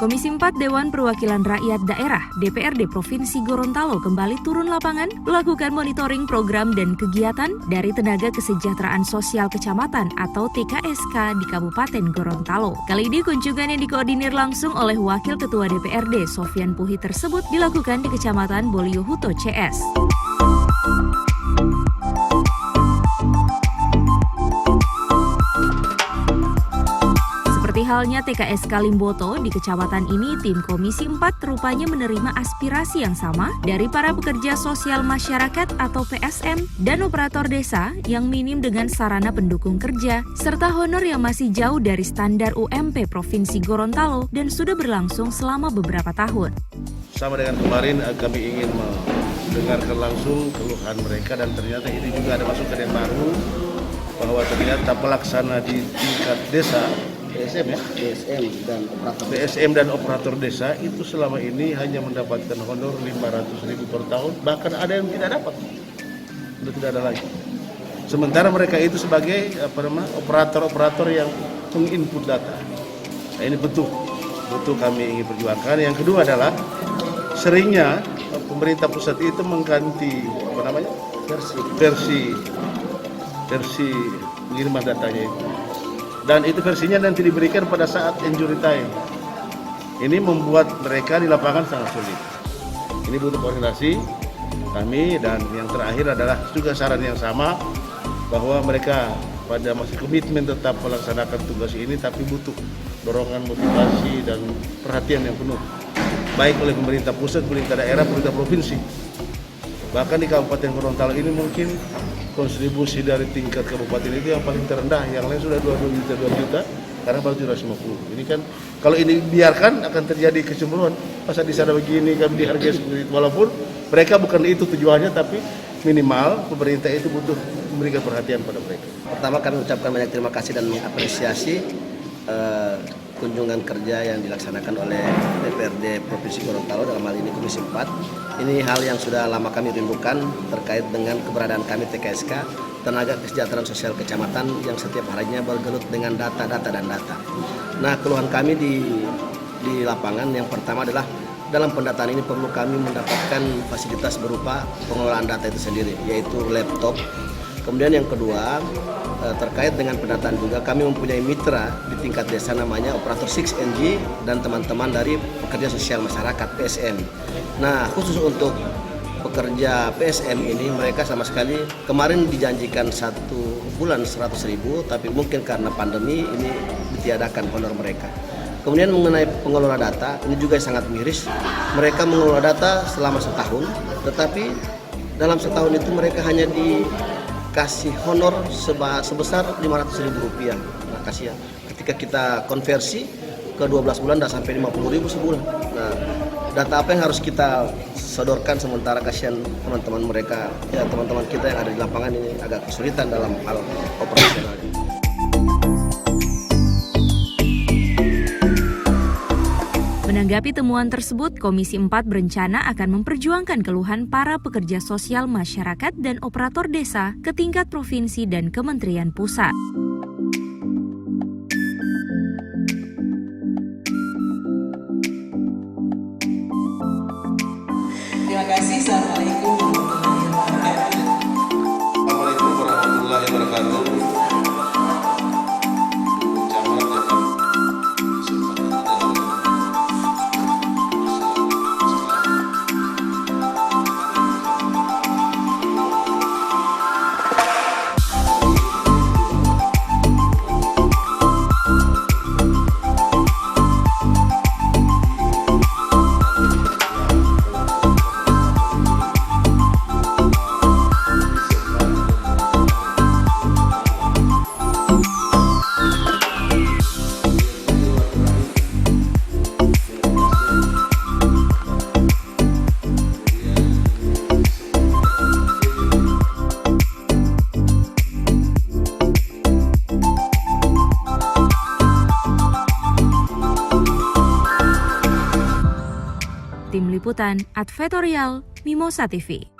Komisi 4 Dewan Perwakilan Rakyat Daerah (DPRD) Provinsi Gorontalo kembali turun lapangan melakukan monitoring program dan kegiatan dari Tenaga Kesejahteraan Sosial Kecamatan atau TKSK di Kabupaten Gorontalo. Kali ini kunjungan yang dikoordinir langsung oleh Wakil Ketua DPRD Sofyan Puhi tersebut dilakukan di Kecamatan Boliohuto CS. Seperti halnya TKSK Limboto, di kecamatan ini tim Komisi 4 rupanya menerima aspirasi yang sama dari para pekerja sosial masyarakat atau PSM dan operator desa yang minim dengan sarana pendukung kerja, serta honor yang masih jauh dari standar UMP Provinsi Gorontalo dan sudah berlangsung selama beberapa tahun. Sama dengan kemarin kami ingin mendengarkan langsung keluhan mereka dan ternyata ini juga ada masukan yang baru bahwa ternyata pelaksana di tingkat desa PSM dan operator desa itu selama ini hanya mendapatkan honor 500.000 per tahun, bahkan ada yang tidak dapat, sudah tidak ada lagi. Sementara mereka itu sebagai operator yang menginput data. Nah, ini betul kami ingin perjuangkan. Yang kedua adalah seringnya pemerintah pusat itu mengganti versi pengiriman datanya itu. Dan itu versinya nanti diberikan pada saat injury time. Ini membuat mereka di lapangan sangat sulit. Ini butuh koordinasi kami, dan yang terakhir adalah juga saran yang sama bahwa mereka pada masih komitmen tetap melaksanakan tugas ini, tapi butuh dorongan, motivasi, dan perhatian yang penuh, baik oleh pemerintah pusat, pemerintah daerah, pemerintah provinsi. Bahkan di Kabupaten Gorontalo ini mungkin kontribusi dari tingkat kabupaten itu yang paling terendah, yang lain sudah 2 juta, karena baru 750. Ini kan kalau ini biarkan akan terjadi kecemburuan. Masa di sana begini kami dihargai seperti itu, walaupun mereka bukan itu tujuannya, tapi minimal pemerintah itu butuh memberikan perhatian pada mereka. Pertama kami ucapkan banyak terima kasih dan mengapresiasi kunjungan kerja yang dilaksanakan oleh DPRD Provinsi Gorontalo, dalam hal ini Komisi 4. Ini hal yang sudah lama kami rindukan terkait dengan keberadaan kami TKSK, Tenaga Kesejahteraan Sosial Kecamatan, yang setiap harinya bergelut dengan data. Nah, keluhan kami di lapangan yang pertama adalah dalam pendataan ini perlu kami mendapatkan fasilitas berupa pengelolaan data itu sendiri, yaitu laptop. Kemudian yang kedua, terkait dengan pendataan juga kami mempunyai mitra di tingkat desa namanya operator 6NG dan teman-teman dari pekerja sosial masyarakat PSM. Nah, khusus untuk pekerja PSM ini mereka sama sekali kemarin dijanjikan 1 bulan 100.000, tapi mungkin karena pandemi ini ditiadakan honor mereka. Kemudian mengenai pengelola data, ini juga sangat miris. Mereka mengelola data selama setahun, tetapi dalam setahun itu mereka hanya dikasih honor sebesar Rp500.000. Nah, kasihan. Ketika kita konversi ke 12 bulan sudah sampai 50.000 sebulan. Nah, data apa yang harus kita sodorkan, sementara kasihan teman-teman mereka, ya teman-teman kita yang ada di lapangan ini agak kesulitan dalam hal operasional. Menanggapi temuan tersebut, Komisi 4 berencana akan memperjuangkan keluhan para pekerja sosial masyarakat dan operator desa ke tingkat provinsi dan Kementerian Pusat. Terima kasih. Assalamualaikum warahmatullahi wabarakatuh. Tim Liputan Advertorial Mimosa TV.